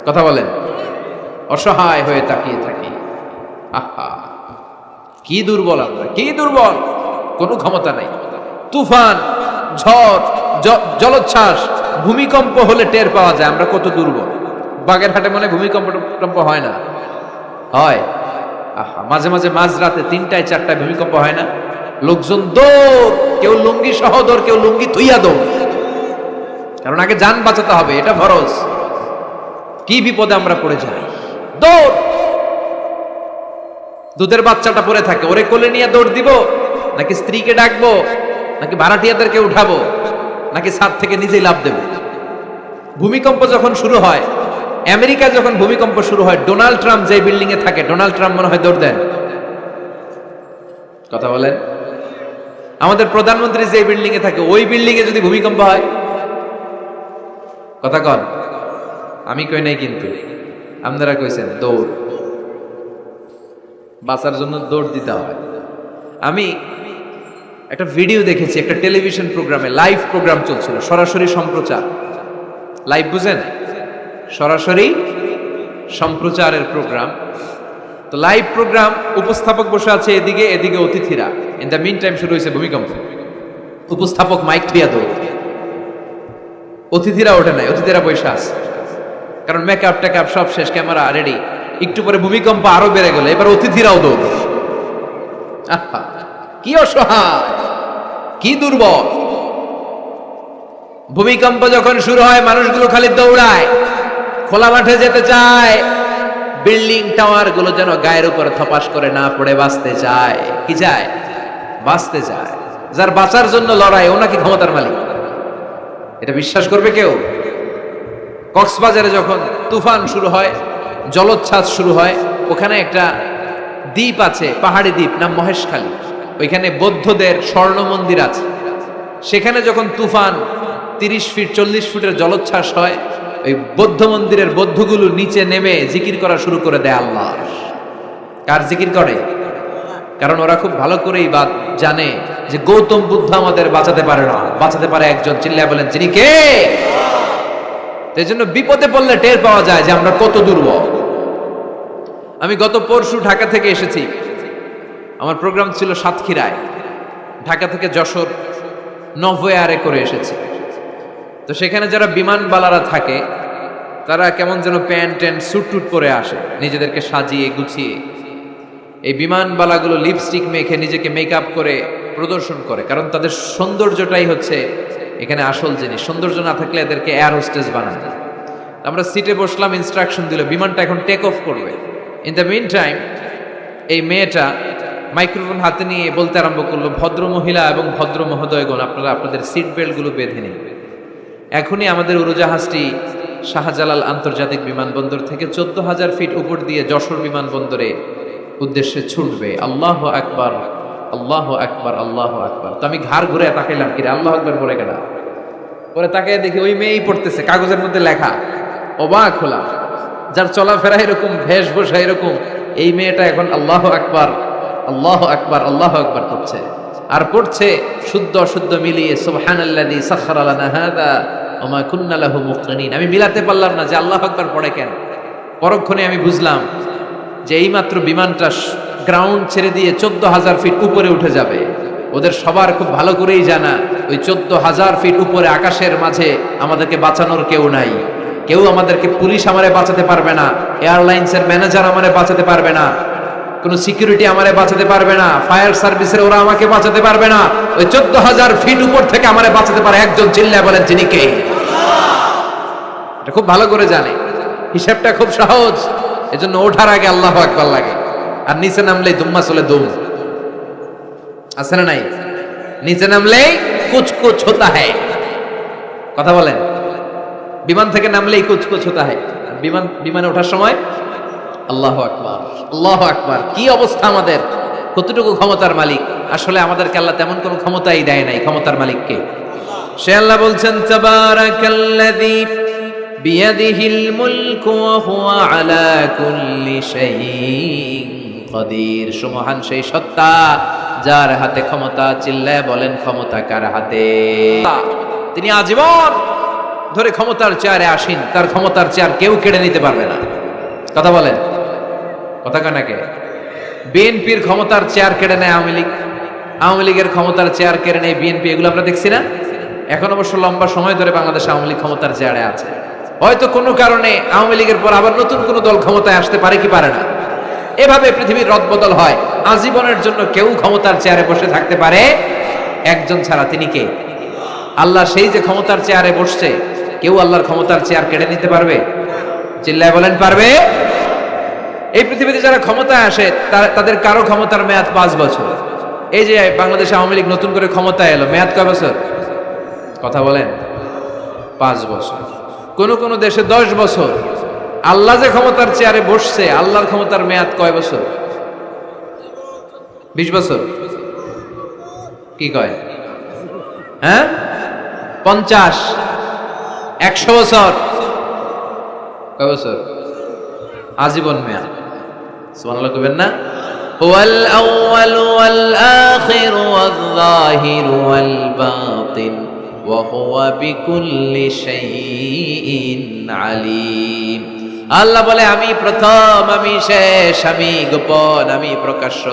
কথা বলেন, অসহায় হয়ে তাকিয়ে থাকি। আহা, কি দুর্বল আমরা, কি দুর্বল! কোনো ক্ষমতা নাই। তুফান, ঝড়, জলোচ্ছ্বাস, ভূমিকম্প হলে টের পাওয়া যায় আমরা কত দুর্বল। বাগেরহাটে মনে ভূমিকম্প হয় না? হয়। আহা, মাঝে মাঝে মাঝরাতে 3টায় 4টায় ভূমিকম্প হয় না? লোকজন দৌড়, কেউ লুঙ্গি সহ দৌড়, কেউ লুঙ্গি থুইয়া দৌড়। কারণ আগে জান বাঁচাতে হবে, এটা ফরজ। কি বিপদে আমরা পড়ে যাই, দৌড়। দুধের বাচ্চাটা পড়ে থাকে, ওরে কোলে নিয়ে দৌড় দিব, নাকি স্ত্রীকে ডাকবো, নাকি ভাড়াটিয়াদেরকে উঠাবো, নাকি ছাদ থেকে নিজেই লাফ দেব? ভূমিকম্প যখন শুরু হয়, আমেরিকায় যখন ভূমিকম্প শুরু হয়, ডোনাল্ড ট্রাম্প যে বিল্ডিং এ থাকে, ডোনাল্ড ট্রাম্প মনে হয় দৌড় দেন। কথা বলেন। আমাদের প্রধানমন্ত্রী যে বিল্ডিং এ থাকে, ওই বিল্ডিং এ যদি ভূমিকম্প হয়, কথা কন। আমি কই নাই কিন্তু, আপনারা কইছেন দৌড়। বাঁচার জন্য দৌড় দিতে হয়। আমি একটা ভিডিও দেখেছি, একটা টেলিভিশন প্রোগ্রামে, লাইভ প্রোগ্রাম চলছিল, সরাসরি সম্প্রচার। লাইভ বুঝেন? সরাসরি সম্প্রচারের প্রোগ্রাম। তো লাইভ প্রোগ্রাম, উপস্থাপক বসে আছে এদিকে, এদিকে অতিথিরা। ইন দ্য মিন টাইম শুরু হয়েছে ভূমিকম্প। উপস্থাপক মাইক থিয়া দৌড়, অতিথিরা ওঠে নাই, অতিথিরা বসে আছে, কারণ মেকআপ টেকআপ সব শেষ, ক্যামেরা রেডি। একটু পরে ভূমিকম্প আরো বেড়ে গেল, এবার অতিথিরাও দৌড়। আহা, কি অসহায়, কি দুর্বল! ভূমিকম্প যখন শুরু হয়, মানুষগুলো খালি দৌড়ায়, খোলা মাঠে যেতে চায়। বিল্ডিং টাওয়ার গুলো যেন গায়ের উপর থপাস করে না পড়ে বাঁচতে চায়। কি চায়? বাঁচতে চায়। যার বাঁচার জন্য লড়াই, ও নাকি ক্ষমতার মালিক। এটা বিশ্বাস করবে কেউ? কক্সবাজারে যখন তুফান শুরু হয়, জলোচ্ছ্বাস শুরু হয়, ওখানে একটা দ্বীপ আছে, পাহাড়ি দ্বীপ, নাম মহেশখালী। ওইখানে বৌদ্ধদের স্বর্ণ মন্দির আছে। সেখানে যখন তুফান 30 ফিট 40 ফুটের জলোচ্ছ্বাস হয়, ওই বৌদ্ধ মন্দিরের বৌদ্ধগুলো নিচে নেমে জিকির করা শুরু করে দেয় আল্লাহ। কার জিকির করে? কারণ ওরা খুব ভালো করেই জানে যে গৌতম বুদ্ধ আমাদের বাঁচাতে পারে না, বাঁচাতে পারে একজন। চিল্লায় বলেন, যিনি কে? এই জন্য বিপদে পড়লে টের পাওয়া যায় যে আমরা কত দুর্বল। আমি গত পরশু ঢাকা থেকে এসেছি। আমার প্রোগ্রাম ছিল সাতক্ষীরায়। ঢাকা থেকে যশোর নভোয়ারে করে এসেছি। তো সেখানে যারা বিমানবালারা থাকে, তারা কেমন যেন প্যান্ট ট্যান্ট স্যুট টুট পরে আসে, নিজেদেরকে সাজিয়ে গুছিয়ে। এই বিমানবালাগুলো লিপস্টিক মেখে নিজেকে মেকআপ করে প্রদর্শন করে, কারণ তাদের সৌন্দর্যটাই হচ্ছে এখানে আসল জিনিস। সৌন্দর্য না থাকলে এদেরকে এয়ার হোস্টেস বানানো। আমরা সিটে বসলাম, ইনস্ট্রাকশন দিল বিমানটা এখন টেক অফ করবে। ইন দ্য মিন টাইম এই মেয়েটা মাইক্রোফোন হাতে নিয়ে বলতে আরম্ভ করলো, ভদ্র মহিলা এবং ভদ্র মহোদয়গণ, আপনারা আপনাদের সিট বেল্টগুলো বেঁধে নিন। এখনই আমাদের উড়োজাহাজটি শাহজালাল আন্তর্জাতিক বিমানবন্দর থেকে 14,000 ফিট উপর দিয়ে যশোর বিমানবন্দরে উদ্দেশ্যে ছুটবে। আল্লাহু আকবার, আল্লাহু আকবার, আল্লাহু আকবার। তো আমি ঘাড় ঘুরে তাকাইলাম, কিরে আল্লাহু আকবার বলে কেনা? পরে তাকাই দেখি ওই মেয়েই পড়তেছে, কাগজের মধ্যে লেখা, অবাক হলাম। যার চলাফেরা এরকম, বেশভূষা এরকম, এই মেয়েটা এখন আল্লাহু আকবার, আল্লাহু আকবার, আল্লাহু আকবার পড়ছে। আর পড়ছে শুদ্ধ অশুদ্ধ মিলিয়ে, সুবহানাল্লাযী সাখখারা লানা হাযা ওয়া মা কুন্না লাহু মুকরিনিন। আমি মিলাতে পারলাম না যে আল্লাহু আকবার পড়ে কেন। পরক্ষণে আমি বুঝলাম যে এইমাত্র বিমানটা গ্রাউন্ড ছেড়ে দিয়ে 14,000 ফিট উপরে উঠে যাবে। ওদের সবার খুব ভালো করেই জানা, ওই 14,000 ফিট উপরে আকাশের মাঝে আমাদেরকে বাঁচানোর কেউ নাই। কেউ আমাদেরকে, পুলিশ আমারে বাঁচাতে পারবে না, এয়ারলাইন্সের ম্যানেজার আমারে বাঁচাতে পারবে না, কোন সিকিউরিটি আমারে বাঁচাতে পারবে না, ফায়ার সার্ভিসের ওরা আমাকে বাঁচাতে পারবে না। ওই 14,000 ফিট উপর থেকে আমারে বাঁচাতে পারে একজন, চিল্লায় বলেন যিনি কে? এটা খুব ভালো করে জানে, হিসাবটা খুব সহজ। এজন্য ওঠার আগে আল্লাহু আকবার লাগে, আর নিচে নামলেই দুম্মা চলে দুম। আছে না নাই? নিচে নামলেই কুছ কুছ হোতা হ্যায়। কথা বলেন, বিমান থেকে নামলেই কুছ কুছ হোতা হ্যায়। বিমানে ওঠার সময় আল্লাহু আকবার, আল্লাহু আকবার। কি অবস্থা আমাদের, কতটুকু ক্ষমতার মালিক। আসলে আমাদেরকে আল্লাহ তেমন কোনো ক্ষমতাই দেয় নাই, ক্ষমতার মালিককে। সে আল্লাহ বলছেন, তাবারাকাল্লাযী বিয়াদিহিল মুলকু ওয়া হুয়া আলা কুল্লি শাইইন কাদির। সুমহান সেই সত্তা যার হাতে ক্ষমতা। চিল্লায় বলেন, ক্ষমতা কার হাতে? তিনি আজীবন ধরে ক্ষমতার চেয়ারে আসীন, তার ক্ষমতার চেয়ার কেউ কেড়ে নিতে পারবে না। কথা বলেন, কথা কানাকে? বিএনপির ক্ষমতার চেয়ার কেড়ে নেয় আওয়ামী লীগ, আওয়ামী লীগের ক্ষমতার চেয়ার কেড়ে নেয় বিএনপি। এগুলো আমরা দেখছি না? এখন অবশ্য লম্বা সময় ধরে বাংলাদেশ আওয়ামী লীগ ক্ষমতার চেয়ারে আছে। হয়তো কোনো কারণে আওয়ামী লীগের পর আবার নতুন কোনো দল ক্ষমতায় আসতে পারে কি পারে না। এভাবে পৃথিবীর রদবদল হয়। আজীবনের জন্য কেউ ক্ষমতার চেয়ারে বসে থাকতে পারে একজন ছাড়া, তিনি কে? আল্লাহ। সেই যে ক্ষমতার চেয়ারে বসছে, কেউ আল্লাহর ক্ষমতার চেয়ার কেড়ে নিতে পারবে? চিল্লায় বলেন, পারবে? এই পৃথিবীতে যারা ক্ষমতায় আসে তাদের কারো ক্ষমতার মেয়াদ 5 বছর। এই যে বাংলাদেশ আওয়ামী লীগ নতুন করে ক্ষমতায় এলো, মেয়াদ কয় বছর? কথা বলেন, 5 বছর। কোন কোন দেশে 10 বছর। আল্লাহ যে ক্ষমতার চেয়ারে বসছে, আল্লাহর ক্ষমতার মেয়াদ কয় বছর? 20 বছর। কি কয়? হ্যাঁ, 50, 100 বছর। কয় বছর? আজীবন মেয়াদ। সুবহানাল্লাহ কইবেন না? হুয়াল আউয়ালু ওয়াল আখিরু ওয়াল যাহিরু ওয়াল বাতিন ওয়া হুয়া বিকুল্লি শাইইন আলীম। আল্লাহ বলে, আমি প্রথম, আমি শেষ, আমি গোপন, আমি প্রকাশ্য।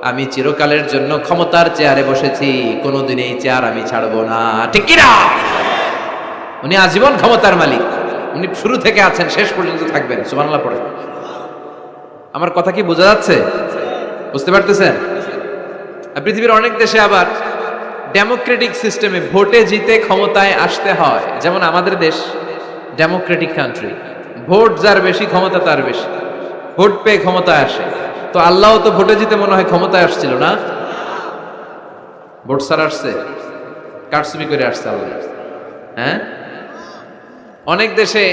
আমি চিরকালের জন্য ক্ষমতার চেয়ারে বসেছি, কোনোদিন এই চেয়ার আমি ছাড়বো না। ঠিক কি না? উনি আজীবন ক্ষমতার মালিক। উনি শুরু থেকে আছেন, শেষ পর্যন্ত থাকবেন। সুবহানাল্লাহ পড়ে। আমার কথা কি বোঝা যাচ্ছে? বুঝতে পারতেছেন? পৃথিবীর অনেক দেশে আবার ডেমোক্রেটিক সিস্টেমে ভোটে জিতে ক্ষমতায় আসতে হয়। যেমন আমাদের দেশ ডেমোক্রেটিক কান্ট্রি, ভোট যার বেশি ক্ষমতা তার বেশি, ভোট পেয়ে ক্ষমতায় আসে। তো আল্লাহ তো ভোটে জিতে মনে হয় ক্ষমতায় আসছিল না, ভোট ছাড়া আসছে, কারচুপি করে আসছে আল্লাহ। হ্যাঁ, অনেক দেশে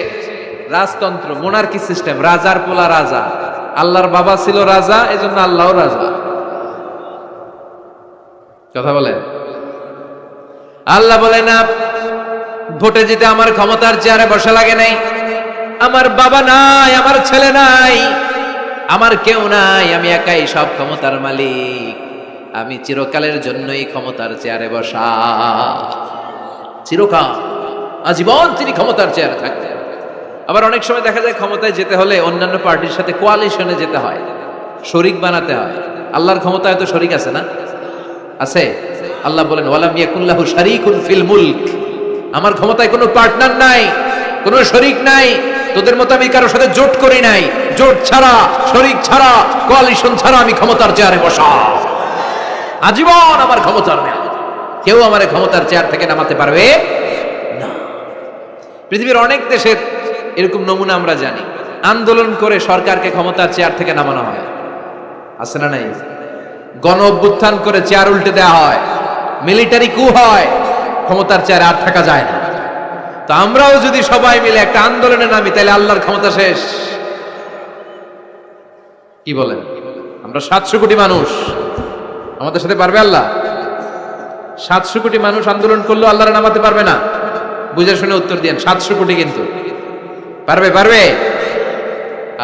রাজতন্ত্র, মোনার্কি সিস্টেম, রাজার পোলা রাজা। আল্লাহর বাবা ছিল রাজা, এজন্য আল্লাহও রাজা। কথা বলেন। আল্লাহ বলে না, ভোটে জিতে আমার ক্ষমতার চেয়ারে বসা লাগে নাই। আমার বাবা নাই, আমার ছেলে নাই, আমার কেউ নাই, আমি একাই সব ক্ষমতার মালিক। আমি চিরকালের জন্যই ক্ষমতার চেয়ারে বসা। চিরকাল, আজীবন তিনি ক্ষমতার চেয়ারে থাকতেন। আবার অনেক সময় দেখা যায় ক্ষমতায় যেতে হলে অন্যান্য পার্টির সাথে কোয়ালিশনে যেতে হয়, শরিক বানাতে হয়। আল্লাহর ক্ষমতায় তো শরিক আছে না? আছে। আল্লাহ বলেন, ওয়ালাম ইয়াকুল্লাহু শারীকুন ফিল মুলক। আমার ক্ষমতায় কোনো পার্টনার নাই, কোনো শরিক নাই। তোদের মতো আমি কারোর সাথে জোট করি নাই। জোট ছাড়া, শরিক ছাড়া, কোয়ালিশন ছাড়া আমি ক্ষমতার চেয়ারে বসা। আজীবন আমার ক্ষমতার মেয়াদ, কেউ আমার ক্ষমতার চেয়ার থেকে নামাতে পারবে না। পৃথিবীর অনেক দেশের এরকম নমুনা আমরা জানি। আন্দোলন করে সরকারকে ক্ষমতার চেয়ার থেকে নামানো হয়, আছে না নাই? গণ অভ্যুত্থান করে চেয়ার উল্টে দেওয়া হয়, মিলিটারি কু হয়, ক্ষমতার চেয়ারে আর থাকা যায় না। তো আমরাও যদি সবাই মিলে একটা আন্দোলনে নামি, তাহলে আল্লাহর ক্ষমতা শেষ। কি বলেন? আমরা 700 কোটি মানুষ, আমাদের সাথে পারবে আল্লাহ? 700 কোটি মানুষ আন্দোলন করলেও আল্লাহর নামাতে পারবে না? বুঝে শুনে উত্তর দিয়েন। 700 কোটি কিন্তু পারবে? পারবে?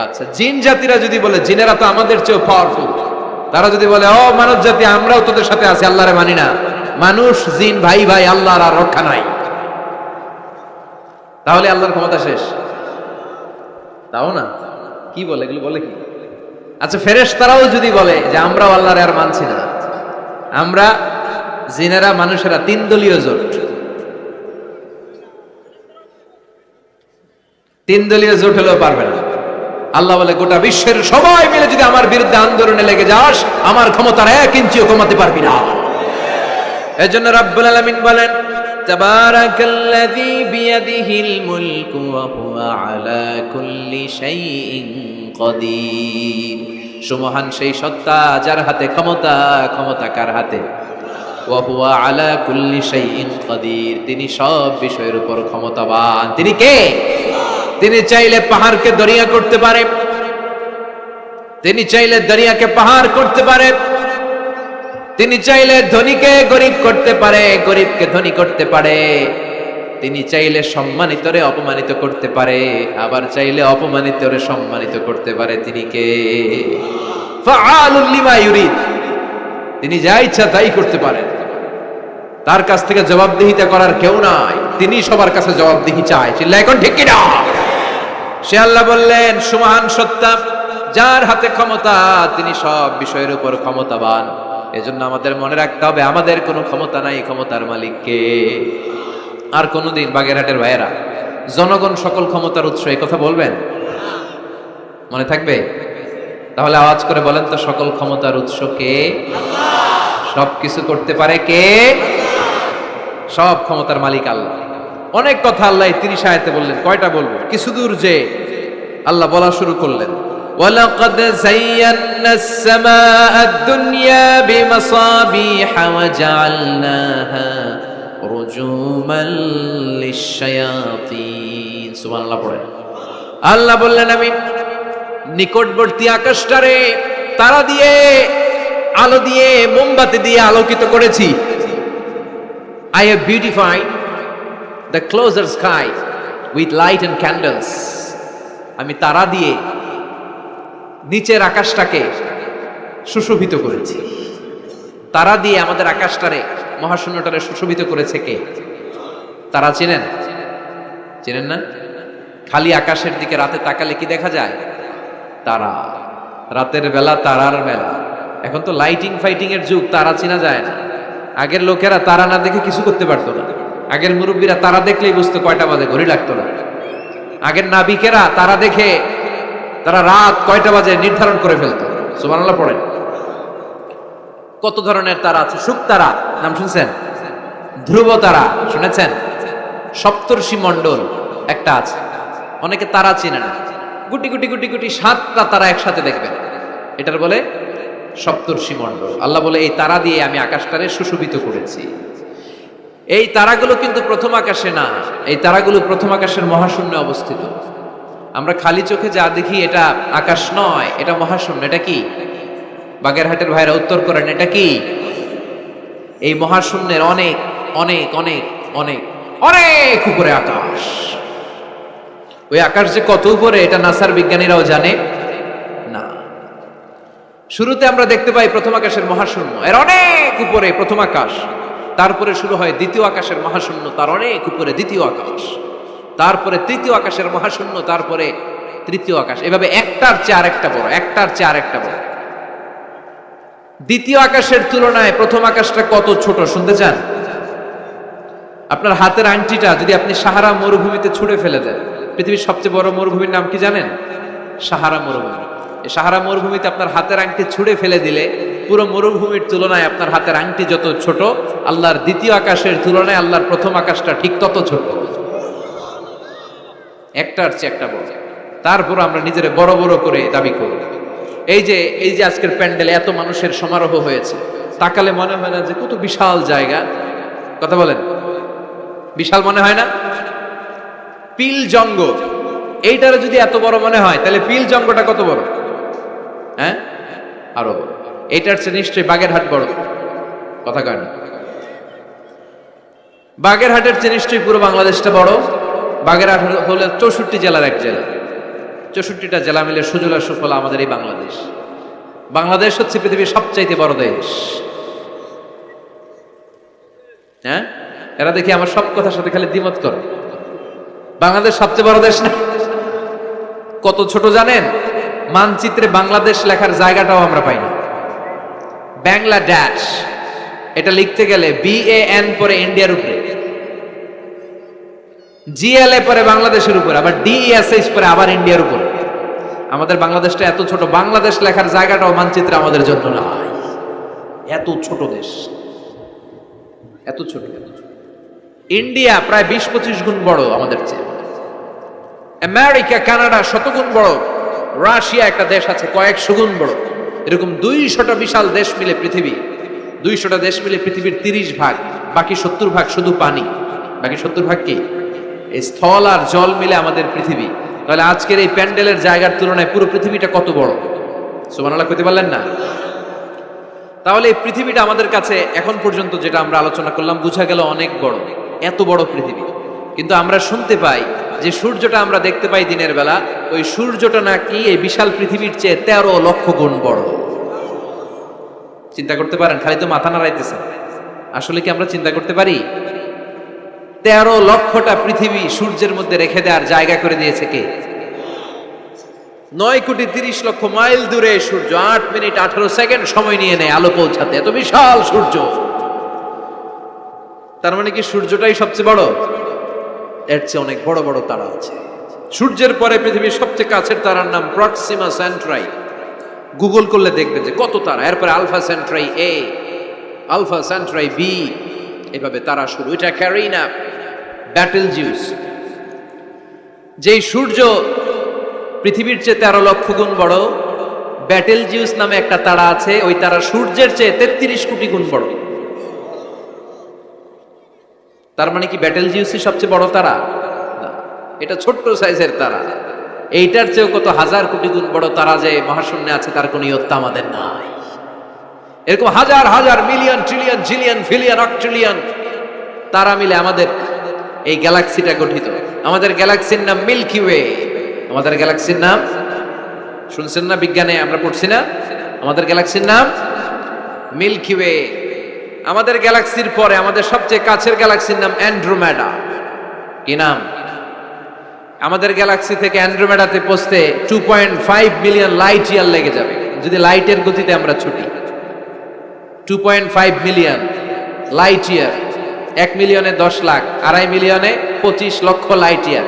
আচ্ছা, জিন জাতিরা যদি বলে, জিনেরা তো আমাদের চেয়েও পাওয়ারফুল, তারা যদি বলে ও মানব জাতি আমরাও তোদের সাথে আছি, আল্লাহরে মানি না, মানুষ জিন ভাই ভাই, আল্লাহর আর রক্ষা নাই, তাহলে আল্লাহর ক্ষমতা শেষ? তাও না। কি বলে এগুলো? বলে কি? আচ্ছা, ফেরেশতারাও যদি বলে যে আমরাও আল্লাহর আর মানছি না, আমরা জিনেরা মানুষেরা 3 দলীয় জোট, 3 দলীয় জোট হলেও পারবে না। আল্লাহ বলে গোটা বিশ্বের সবাই মিলে যদি আমার বিরুদ্ধে আন্দোলনে লেগে যাস, আমার ক্ষমতার 1 ইঞ্চিও কমাতে পারবি না। এজন্য রাব্বুল আলামিন বলেন, তাবারাকাল্লাযী বিয়াদিহিল মুলকু ওয়া হুয়া আলা কুল্লি শাইইন কাদির। সুমহান সেই সত্তা যার হাতে ক্ষমতা, ক্ষমতা কার হাতে? ওয়া হুয়া আলা কুল্লি শাইইন কাদির, তিনি সব বিষয়ের উপর ক্ষমতাবান। তিনি কে? তিনি চাইলে পাহাড়কে দরিয়া করতে পারে, তিনি চাইলে দরিয়াকে পাহাড় করতে পারে, তিনি চাইলে ধনীকে গরিব করতে পারে, গরিবকে ধনী করতে পারে, তিনি চাইলে সম্মানিতরে অপমানিত করতে পারে, আবার চাইলে অপমানিতরে সম্মানিত করতে পারে। তিনি কে? ফাআলুল লিমা ইউরিদ, তিনি যা ইচ্ছা তাই করতে পারেন। তার কাছ থেকে জবাবদিহিতা করার কেউ নাই, তিনি সবার কাছে জবাবদিহি চায়। চিল্লা এখন ঠিক কিনা? সে আল্লাহ বললেন সুমহান সত্তা যার হাতে ক্ষমতা, তিনি সব বিষয়ের উপর ক্ষমতাবান। এজন্য আমাদের মনে রাখতে হবে আমাদের কোনো ক্ষমতা নাই, ক্ষমতার মালিক কে? আর কোনদিন বাগেরহাটের ভাইয়েরা জনগণ সকল ক্ষমতার উৎস, এই কথা বলবেন? মনে থাকবে? তাহলে আওয়াজ করে বলেন তো, সকল ক্ষমতার উৎস কে? সব কিছু করতে পারে কে? সব ক্ষমতার মালিক আল্লাহ। অনেক কথা আল্লাহ 30 আয়াতে বললেন। কয়টা বলবো? কিছু দূর যে আল্লাহ বলা শুরু করলেন, ওয়ালাকাদ যায়্যানাস সামাআদ দুনিয়া বিমাসাবিহা ওয়া জাআলনাহা রুজুমান লিশ-শায়াতিন। সুবহানাল্লাহ পড়েন। আল্লাহ বললেন আমি নিকটবর্তী আকাশটারে তারা দিয়ে, আলো দিয়ে, মোমবাতি দিয়ে আলোকিত করেছি। I have beautified the closer sky with light and candles. আমি তারা দিয়ে নিচের আকাশটাকে সুশোভিত করেছি। তারা দিয়ে আমাদের আকাশটারে, মহাশূন্যটারে সুশোভিত করেছে কে? তারা চেনেন? চেনেন না? খালি আকাশের দিকে রাতে তাকালে কি দেখা যায়? তারা। রাতের বেলা তারার বেলা। এখন তো লাইটিং ফাইটিং এর যুগ, তারা চেনা যায় না। আগের লোকেরা তারা না দেখে কিছু করতে পারতো না। আগের মুরব্বীরা তারা দেখলেই বুঝতো কয়টা বাজে, ঘড়ি লাগতো না। আগের নাবিকেরা তারা দেখে তারা রাত কয়টা বাজে নির্ধারণ করে ফেলতো। সুবহানাল্লাহ পড়েন। কত ধরনের তারা আছে। শুক তারা নাম শুনছেন? ধ্রুব তারা শুনেছেন? সপ্তর্ষি মণ্ডল একটা আছে, অনেকে তারা চেনে না। গুটি গুটি গুটি গুটি 7টা তারা একসাথে দেখবেন, এটার বলে সপ্তর্ষি মণ্ডল। আল্লাহ বলে এই তারা দিয়ে আমি আকাশটারে সুশোভিত করেছি। এই তারাগুলো কিন্তু প্রথম আকাশে না, এই তারাগুলো প্রথম আকাশের মহাশূন্যে অবস্থিত। আমরা খালি চোখে যা দেখি এটা আকাশ নয়, এটা মহাশূন্য। এটা কি? বাগেরহাটের ভাইরা উত্তর করেন, এটা কি? এই মহাশূন্যের অনেক অনেক অনেক অনেক অনেক উপরে আকাশ। ওই আকাশ যে কত উপরে, এটা নাসার বিজ্ঞানীরাও জানে না। শুরুতে আমরা দেখতে পাই প্রথম আকাশের মহাশূন্য, এর অনেক উপরে প্রথম আকাশ। তারপরে শুরু হয় দ্বিতীয় আকাশের মহাশূন্য, তার অনেক উপরে দ্বিতীয় আকাশ, তারপরে তৃতীয় আকাশের মহাশূন্য, তারপরে তৃতীয় আকাশ। এভাবে একটার চেয়ে আরেকটা বড়, একটার চেয়ে আরেকটা বড়। দ্বিতীয় আকাশের তুলনায় প্রথম আকাশটা কত ছোট শুনতে চান? আপনার হাতের আংটিটা যদি আপনি সাহারা মরুভূমিতে ছুঁড়ে ফেলে দেন, পৃথিবীর সবচেয়ে বড় মরুভূমির নাম কি জানেন? সাহারা মরুভূমি। এই সাহারা মরুভূমিতে আপনার হাতের আংটি ছুঁড়ে ফেলে দিলে পুরো মরুভূমির তুলনায় আপনার হাতের আংটি যত ছোট, আল্লাহর দ্বিতীয় আকাশের তুলনায় আল্লাহর প্রথম আকাশটা ঠিক তত ছোট। একটার চেয়ে একটা বড়। তারপর আমরা নিজের বড় বড় করে দাবি করি। এই যে আজকের প্যান্ডেলে এত মানুষের সমারোহ হয়েছে, তাকালে মনে হয় না যে কত বিশাল জায়গা? কথা বলেন, বিশাল মনে হয় না? পিল জঙ্গ এইটারে যদি এত বড় মনে হয়, তাহলে পিল জঙ্গটা কত বড়? হ্যাঁ, আরো বড়। এইটার চেয়ে নিশ্চয়ই বাগেরহাট বড়। কথা কয় না? বাগেরহাটের চেয়ে নিশ্চয়ই পুরো বাংলাদেশটা বড়। বাগেরহাট হলো 64 জেলার এক জেলা। 64টা জেলা মিলে সুজলা সুফলা আমাদের এই বাংলাদেশ। বাংলাদেশ হচ্ছে পৃথিবীর সবচাইতে বড় দেশ। হ্যাঁ, এরা দেখি আমার সব কথার সাথে খালি দ্বিমত করে। বাংলাদেশ সবচেয়ে বড় দেশ না? কত ছোট জানেন? মানচিত্রে বাংলাদেশ লেখার জায়গাটাও আমরা পাই না। বাংলাদেশ এটা লিখতে গেলে BAN পরে ইন্ডিয়ার উপরে, GLA পরে বাংলাদেশের উপরে, আবার DESH পরে আবার ইন্ডিয়ার উপরে। আমাদের বাংলাদেশটা এত ছোট, বাংলাদেশ লেখার জায়গাটাও মানচিত্রে আমাদের জন্য নাই। এত ছোট দেশ, এত ছোট। ইন্ডিয়া প্রায় 20-25 গুণ বড় আমাদের চেয়ে। আমেরিকা, কানাডা শতগুণ বড়। রাশিয়া একটা দেশ আছে কয়েকশো গুণ বড়। এরকম 200টা বিশাল দেশ মিলে পৃথিবী, 200টা দেশ মিলে পৃথিবীর 30 ভাগ, বাকি 70 ভাগ শুধু পানি। বাকি 70 ভাগ কি? এই স্থল আর জল মিলে আমাদের পৃথিবী। তাহলে আজকের এই প্যান্ডেলের জায়গার তুলনায় পুরো পৃথিবীটা কত বড়? সুবহানাল্লাহ কইতে পারলেন না? তাহলে এই পৃথিবীটা আমাদের কাছে এখন পর্যন্ত যেটা আমরা আলোচনা করলাম বোঝা গেল অনেক বড়, এত বড় পৃথিবী। কিন্তু আমরা শুনতে পাই যে সূর্যটা আমরা দেখতে পাই দিনের বেলা, ওই সূর্যটা নাকি এই বিশাল পৃথিবীর চেয়ে 13 লক্ষ গুণ বড়। চিন্তা করতে পারেন? খালি তো মাথা নাড়াইতেছেন। আসলে কি আমরা চিন্তা করতে পারি? 13 লক্ষটা পৃথিবী সূর্যের মধ্যে রেখে দেওয়ার জায়গা করে দিয়েছে কে? 9,30,00,000 মাইল দূরে সূর্য 8 মিনিট 18 সেকেন্ড সময় নিয়ে নেয় আলো পৌঁছাতে। এত বিশাল সূর্য। তার মানে কি সূর্যটাই সবচেয়ে বড়? এর চেয়ে অনেক বড় বড় তারা আছে। সূর্যের পরে পৃথিবীর সবচেয়ে কাছের তারার নাম প্রক্সিমা সেন্ট্রাই। গুগল করলে দেখবেন যে কত তারা। এরপরে Alpha Centauri A, Alpha Centauri B, এভাবে তারা শুরু। এটা ক্যারিনা, ব্যাটেলজিউস। যেই সূর্য পৃথিবীর চেয়ে 13 লক্ষ গুণ বড়, ব্যাটেলজিউস নামে একটা তারা আছে। ওই তারা সূর্যের চেয়ে 33 কোটি গুণ বড়। তার মানে কি ব্যাটেলজিউসই সবচেয়ে বড় তারা? না, এটা ছোট্ট সাইজের তারা। এইটার চেয়েও কত হাজার কোটি গুণ বড় তারা যে মহাশূন্যে আছে তার কোনো ইয়ত্তা আমাদের নাই। এরকম হাজার হাজার million trillion zillion pillion octillion তারা মিলে আমাদের এই গ্যালাক্সিটা গঠিত। আমাদের গ্যালাক্সির নাম মিল্কি ওয়ে। আমাদের গ্যালাক্সির নাম শুনছেন না? বিজ্ঞানে আমরা পড়ছি না? আমাদের গ্যালাক্সির নাম মিল্কি ওয়ে। আমাদের গ্যালাক্সির পরে আমাদের সবচেয়ে কাছের গ্যালাক্সির নাম অ্যান্ড্রোমেডা। কি নাম? আমাদের গ্যালাক্সি থেকে অ্যান্ড্রোমেডাতে পৌঁছতে 2.5 মিলিয়ন লাইট ইয়ার লেগে যাবে যদি লাইটের গতিতে আমরা ছুটি। 2.5 মিলিয়ন লাইট ইয়ার। 1 মিলিয়নে 10 লাখ, 2.5 মিলিয়নে 25 লক্ষ লাইট ইয়ার।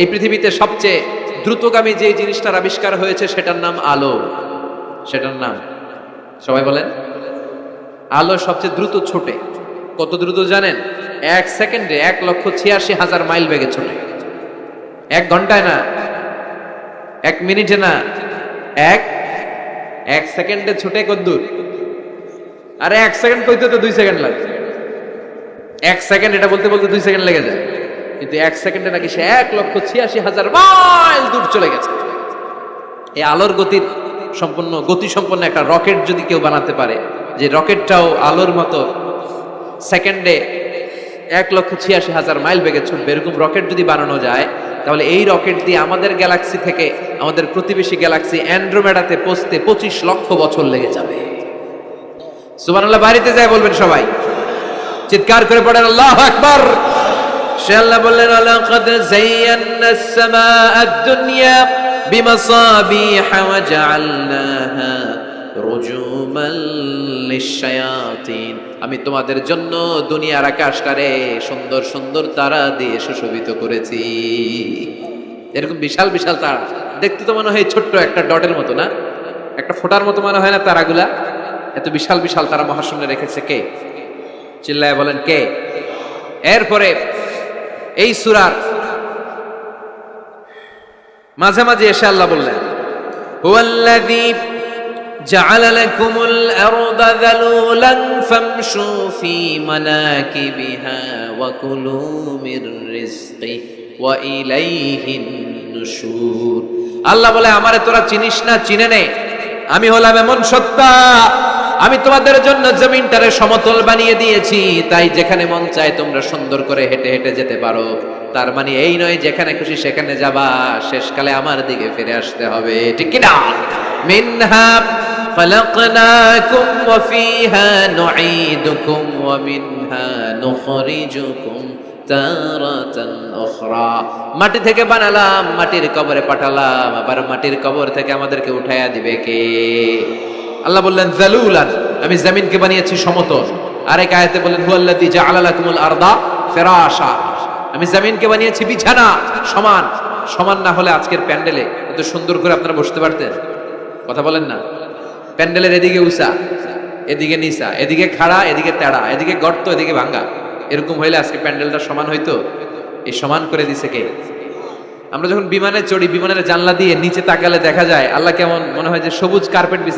এই পৃথিবীতে সবচেয়ে দ্রুতগামী যে জিনিসটার আবিষ্কার হয়েছে সেটার নাম আলো। সেটার নাম সবাই বলেন। আলো সবচেয়ে দ্রুত ছোটে। কত দ্রুত জানেন? 1 সেকেন্ডে 1,86,000 মাইল বেগে ছোটে। 1 ঘন্টায় না, 1 মিনিটে না, এক সেকেন্ডে ছোটে কদ্দূর? আরে 1 সেকেন্ড কইতে তো 2 সেকেন্ড লাগে। 1 সেকেন্ড এটা বলতে বলতে 2 সেকেন্ড লেগে যায়। কিন্তু 1 সেকেন্ডে নাকি সে 1,86,000 মাইল দূর চলে গেছে। এই আলোর গতি সম্পন্ন একটা রকেট যদি কেউ বানাতে পারে, যে রকেটটাও আলোর মতো সেকেন্ডে 1,86,000 মাইল বেগে ছুটবে, এরকম রকেট যদি বানানো যায়, তাহলে এই রকেট দিয়ে আমাদের গ্যালাক্সি থেকে আমাদের প্রতিবেশী গ্যালাক্সি অ্যান্ড্রোমেডাতে পৌঁছতে 25 লক্ষ বছর লেগে যাবে। সুবহানাল্লাহ বাড়িতে যায় বলবেন সবাই, চিৎকার করে পড়েন আল্লাহু আকবার। সে আল্লাহ বললেন, লাকাদ যায়্যানাস সামাআদ দুনিয়া বিমাসাবিহা ওয়া জাআলনাহা রুজুমান লিশ-শায়াতিন। আমি তোমাদের জন্য দুনিয়ার আকাশটারে সুন্দর সুন্দর তারা দিয়ে সুশোভিত করেছি। এরকম বিশাল বিশাল তারা দেখতে তো মনে হয় ছোট্ট একটা ডটের মতো না, একটা ফোঁটার মতো মনে হয় না তারাগুলা? এত বিশাল বিশাল তারা মহাশূন্যে রেখেছে কে? চিল্লায় বলেন কে? এরপরে এই সূরার মাঝে মাঝে এসে আল্লাহ বললেন, হুয়াল্লাযী জাআলা লাকুমুল আরদা যালুলান ফামশু ফী মানাকিবিহা ওয়া কুলু মির রিজকি ওয়া ইলাইহিন নুশুর। আল্লাহ বলে, আমারে তোরা চিনিস না, চিনে নে। আমি হলাম এমন সত্তা, আমি তোমাদের জন্য জমিনটারে সমতল বানিয়ে দিয়েছি, তাই যেখানে মন চায় তোমরা সুন্দর করে হেঁটে হেঁটে যেতে পারো। তার মানে এই নয় যেখানে খুশি সেখানে যাবা, শেষকালে আমার দিকে ফিরে আসতে হবে, ঠিক কি না? মিনহা খালাকনাকুম ওয়া ফিহা নুঈদুকুম ওয়া মিনহা নুখরিজুকুম তারাতান উখরা। মাটি থেকে বানালাম, মাটির কবরে পাঠালাম, আবার মাটির কবর থেকে আমাদেরকে উঠাইয়া দিবে কে? আল্লাহ বললেন যালুলান, আমি জমিনকে বানিয়েছি সমতল। আরেক আয়াতে বলেন হুয়াল্লাযী জাআলা লাকুমুল আরদা ফিরাশা, আমি জমিনকে বানিয়েছি বিছানা। সমান সমান না হলে আজকের প্যান্ডেলে এত সুন্দর করে আপনারা বসতে পারতেন? কথা বলেন না। প্যান্ডেলের এদিকে উঁচা, এদিকে নিচা, এদিকে খাড়া, এদিকে তেড়া, এদিকে গর্ত, এদিকে ভাঙ্গা, এরকম হইলে আজকে প্যান্ডেলটা সমান হইতো? এই সমান করে দিছে কে? আমরা যখন বিমানে চড়ি, বিমানের জানলা দিয়ে নিচে তাকালে দেখা যায় আল্লাহ কেমন মনে হয় যে সবুজ কার্পেট বিছায়